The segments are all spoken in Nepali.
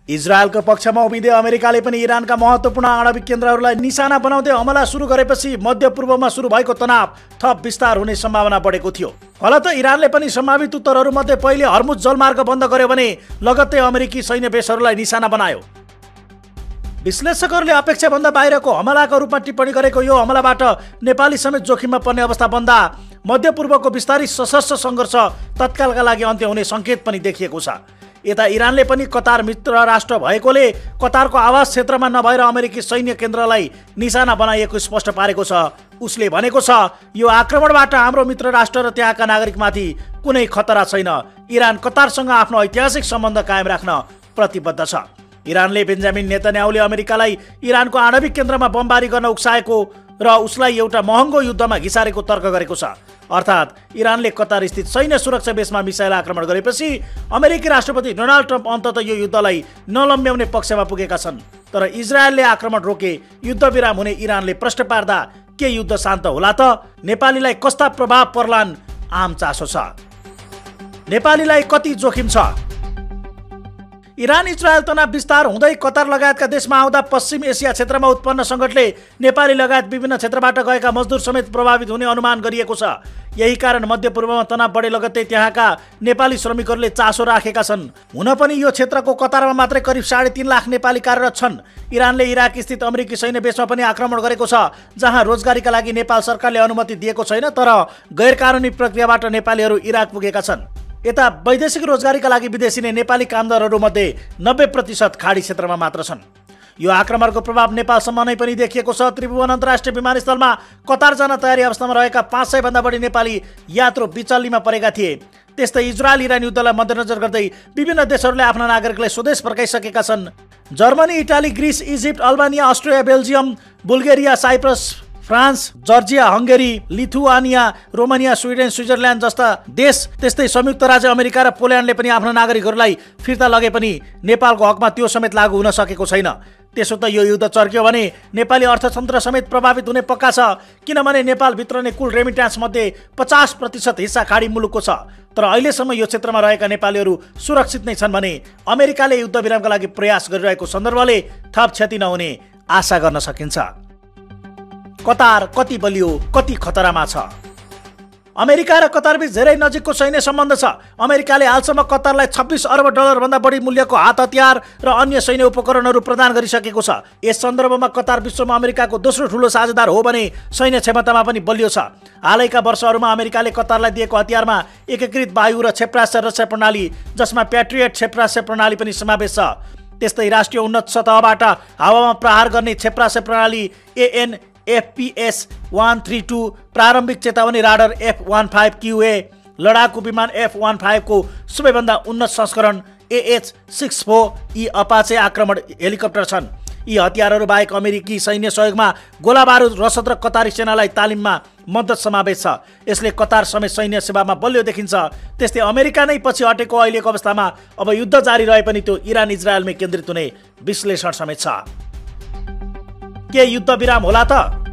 इजरायलको पक्षमा उभिँदै अमेरिकाले पनि इरानका महत्त्वपूर्ण आणविक केन्द्रहरूलाई निशाना बनाउँदै हमला सुरु गरेपछि मध्यपूर्वमा सुरु भएको तनाव थप विस्तार हुने सम्भावना बढेको थियो। फलत इरानले पनि सम्भावित उत्तरहरूमध्ये पहिले हर्मुज जलमार्ग बन्द गर्यो भने लगत्तै अमेरिकी सैन्य बेसहरूलाई निशाना बनायो। विश्लेषकहरूले अपेक्षाभन्दा बाहिरको हमलाको रूपमा टिप्पणी गरेको यो हमलाबाट नेपाली समेत जोखिममा पर्ने अवस्था बन्दा मध्यपूर्वको विस्तारित सशस्त्र सङ्घर्ष तत्कालका लागि अन्त्य हुने सङ्केत पनि देखिएको छ। यता इरानले पनि कतार मित्र राष्ट्र भएकोले कतारको आवास क्षेत्रमा नभएर अमेरिकी सैन्य केन्द्रलाई निशाना बनाइएको स्पष्ट पारेको छ। उसले भनेको छ, यो आक्रमणबाट हाम्रो मित्र राष्ट्र र त्यहाँका नागरिकमाथि कुनै खतरा छैन। इरान कतारसँग आफ्नो ऐतिहासिक सम्बन्ध कायम राख्न प्रतिबद्ध छ। इरानले बेन्जामिन नेतन्याहुले अमेरिकालाई इरानको आणविक केन्द्रमा बमबारी गर्न उक्साएको र उसलाई एउटा महँगो युद्धमा घिसारेको तर्क गरेको छ। अर्थात् इरानले कतार स्थित सैन्य सुरक्षा बेसमा मिसाइल आक्रमण गरेपछि अमेरिकी राष्ट्रपति डोनाल्ड ट्रम्प अन्ततः यो युद्धलाई नलम्ब्याउने पक्षमा पुगेका छन्। तर इजरायलले आक्रमण रोके, युद्ध विराम हुने इरानले प्रश्न पार्दा के युद्ध शान्त होला त? नेपालीलाई कस्ता प्रभाव पर्लान् आम चासो छ। नेपालीलाई कति जोखिम छ? इरान इजरायल तनाव विस्तार हुँदै कतार लगायतका देशमा आउँदा पश्चिम एसिया क्षेत्रमा उत्पन्न सङ्कटले नेपाली लगायत विभिन्न क्षेत्रबाट गएका मजदुर समेत प्रभावित हुने अनुमान गरिएको छ। यही कारण मध्यपूर्वमा तनाव बढे लगत्तै त्यहाँका नेपाली श्रमिकहरूले चासो राखेका छन्। हुन पनि यो क्षेत्रको कतारमा मात्रै करिब 3.5 लाख नेपाली कार्यरत छन्। इरानले इराक स्थित अमेरिकी सैन्य बेसमा पनि आक्रमण गरेको छ, जहाँ रोजगारीका लागि नेपाल सरकारले अनुमति दिएको छैन, तर गैरकानुनी प्रक्रियाबाट नेपालीहरू इराक पुगेका छन्। यता वैदेशिक रोजगारीका लागि विदेशी नै नेपाली कामदारहरूमध्ये 90% खाडी क्षेत्रमा मात्र छन्। यो आक्रमणको प्रभाव नेपालसम्म नै पनि देखिएको छ। त्रिभुवन अन्तर्राष्ट्रिय विमानस्थलमा कतार जान तयारी अवस्थामा रहेका 500 भन्दा बढी नेपाली यात्रु बिचल्लीमा परेका थिए। त्यस्तै इजरायल इरान युद्धलाई मध्यनजर गर्दै विभिन्न देशहरूले आफ्ना नागरिकलाई स्वदेश फर्काइसकेका छन्। Germany, Italy, Greece, Egypt, Albania, Austria, Belgium, Bulgaria, Cyprus, France, Georgia, Hungary, Lithuania, Romania, Sweden, Switzerland जस्ता देश, त्यस्तै संयुक्त राज्य अमेरिका र पोल्यान्डले पनि आफ्ना नागरिकहरूलाई फिर्ता लगे पनि नेपालको हकमा त्यो समेत लागू हुन सकेको छैन। त्यसो त यो युद्ध चर्क्यो भने नेपाली अर्थतन्त्र समेत प्रभावित हुने पक्का छ, किनभने नेपालभित्र नै कुल रेमिट्यान्स मध्ये 50% हिस्सा खाडी मुलुकको छ। तर अहिलेसम्म यो क्षेत्रमा रहेका नेपालीहरू सुरक्षित नै छन् भने अमेरिकाले युद्ध विरामका लागि प्रयास गरिरहेको सन्दर्भले थप क्षति नहुने आशा गर्न सकिन्छ। कतार कति बलियो, कति खतरामा छ? अमेरिका र कतारबीच धेरै नजिकको सैन्य सम्बन्ध छ। अमेरिकाले हालसम्म कतारलाई $26 अर्ब भन्दा बढी मूल्यको हात हतियार र अन्य सैन्य उपकरणहरू प्रदान गरिसकेको छ। यस सन्दर्भमा कतार विश्वमा अमेरिकाको दोस्रो ठूलो साझेदार हो भने सैन्य क्षमतामा पनि बलियो छ। हालैका वर्षहरूमा अमेरिकाले कतारलाई दिएको हतियारमा एकीकृत वायु र क्षेपणास्त्र रक्षा प्रणाली, जसमा प्याट्रियट क्षेपणास्त्र प्रणाली पनि समावेश छ। त्यस्तै राष्ट्रिय उन्नत सतहबाट हावामा प्रहार गर्ने क्षेपणास्त्र प्रणाली AN/FPS-132, प्रारम्भिक चेतावनी राडर F-15QA, लडाकु विमान F-15 को सबैभन्दा उन्नत संस्करण AH-64, यी अपाचे आक्रमण हेलिकप्टर छन्। यी हतियारहरू बाहेक अमेरिकी सैन्य सहयोगमा गोला बारुद, रसद र कतारी सेनालाई तालिममा मद्दत समावेश छ। यसले कतार समेत सैन्य सेवामा बलियो देखिन्छ। त्यस्तै अमेरिका नै पछि हटेको अहिलेको अवस्थामा अब युद्ध जारी रहे पनि त्यो इरान इजरायलमै केन्द्रित हुने विश्लेषण समेत छ। के युद्ध विराम होला त?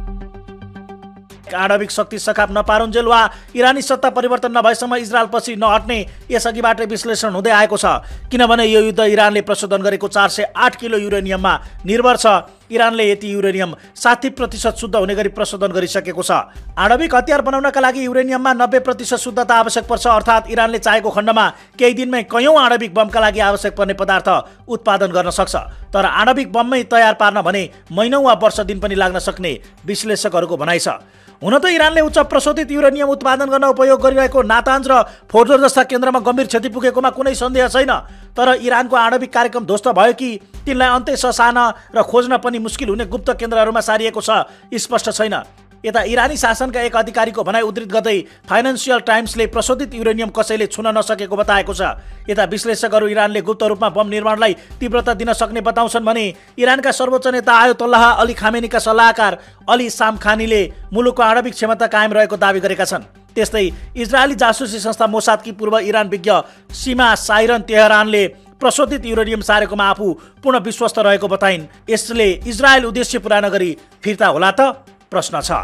आणविक शक्ति सखाप नपारुन्जेल वा इरानी सत्ता परिवर्तन नभएसम्म इजरायल पछि नहट्ने यसअघिबाटै विश्लेषण हुँदै आएको छ। किनभने यो युद्ध इरानले प्रशोधन गरेको 408 किलो युरेनियममा निर्भर छ। इरानले यति युरेनियम 60% शुद्ध हुने गरी प्रशोधन गरिसकेको छ। आणविक हतियार बनाउनका लागि युरेनियममा 90% शुद्धता आवश्यक पर्छ। अर्थात् इरानले चाहेको खण्डमा केही दिनमै कयौं आणविक बमका लागि आवश्यक पर्ने पदार्थ उत्पादन गर्न सक्छ। तर आणविक बममै तयार पार्न भने महिनौं वा वर्ष दिन पनि लाग्न सक्ने विश्लेषकहरूको भनाइ छ। हुन त इरानले उच्च प्रशोधित युरेनियम उत्पादन गर्न उपयोग गरिरहेको नातान्ज र फोर्डोर जस्ता केन्द्रमा गम्भीर क्षति पुगेकोमा कुनै सन्देह छैन। तर इरानको आणविक कार्यक्रम ध्वस्त भयो कि तिनलाई अन्त्य ससान र खोज्न पनि मुस्किल हुने गुप्त केन्द्रहरूमा सारिएको छ, स्पष्ट छैन। यता इरानी शासनका एक अधिकारीको भनाइ उद्धृत गर्दै फाइनान्शियल टाइम्सले प्रशोधित युरेनियम कसैले छुन नसकेको बताएको छ। यता विश्लेषकहरू इरानले गुप्त रूपमा बम निर्माणलाई तीव्रता दिन सक्ने बताउँछन् भने इरानका सर्वोच्च नेता आयतोल्लाह अली खामेनीका सल्लाहकार अली सामखानीले मुलुकको आणविक क्षमता कायम रहेको दावी गरेका छन्। त्यस्तै इजरायली जासुसी संस्था मोसादकी पूर्व इरान विज्ञ सीमा साइरन तेहरानले प्रशोधित युरेनियम सारेकोमा आफू पूर्ण विश्वस्त रहेको बताइन्। यसले इजरायल उद्देश्य पूरा नगरी फिर्ता होला त? प्रश्न छ।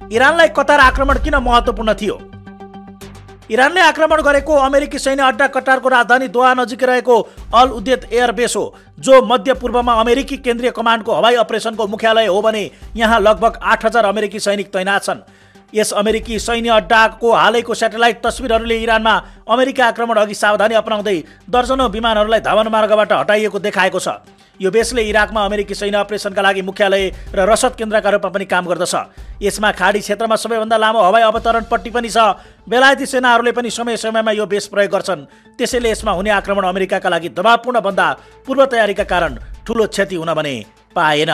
इरानलाई कतार आक्रमण किन महत्त्वपूर्ण थियो? इरानले आक्रमण गरेको अमेरिकी सैन्य अड्डा कटारको राजधानी दोहा नजिकै रहेको अल उदेद एयरबेस हो, जो मध्य पूर्वमा अमेरिकी केन्द्रीय कमान्डको हवाई अपरेसनको मुख्यालय हो भने यहाँ लगभग 8,000 अमेरिकी सैनिक तैनात छन्। यस अमेरिकी सैन्य अड्डाको हालैको स्याटेलाइट तस्बिरहरूले इरानमा अमेरिका आक्रमण अघि सावधानी अपनाउँदै दर्जनौं विमानहरूलाई धावन मार्गबाट हटाइएको देखाएको छ। यो बेसले इराकमा अमेरिकी सैन्य अपरेसनका लागि मुख्यालय र रसद केन्द्रका रूपमा पनि काम गर्दछ। यसमा खाडी क्षेत्रमा सबैभन्दा लामो हवाई अवतरण पट्टी पनि छ। बेलायती सेनाहरूले पनि समय समयमा यो बेस प्रयोग गर्छन्। त्यसैले यसमा हुने आक्रमण अमेरिकाका लागि दबावपूर्ण भन्दा पूर्व तयारीका कारण ठूलो क्षति हुन भने पाएन।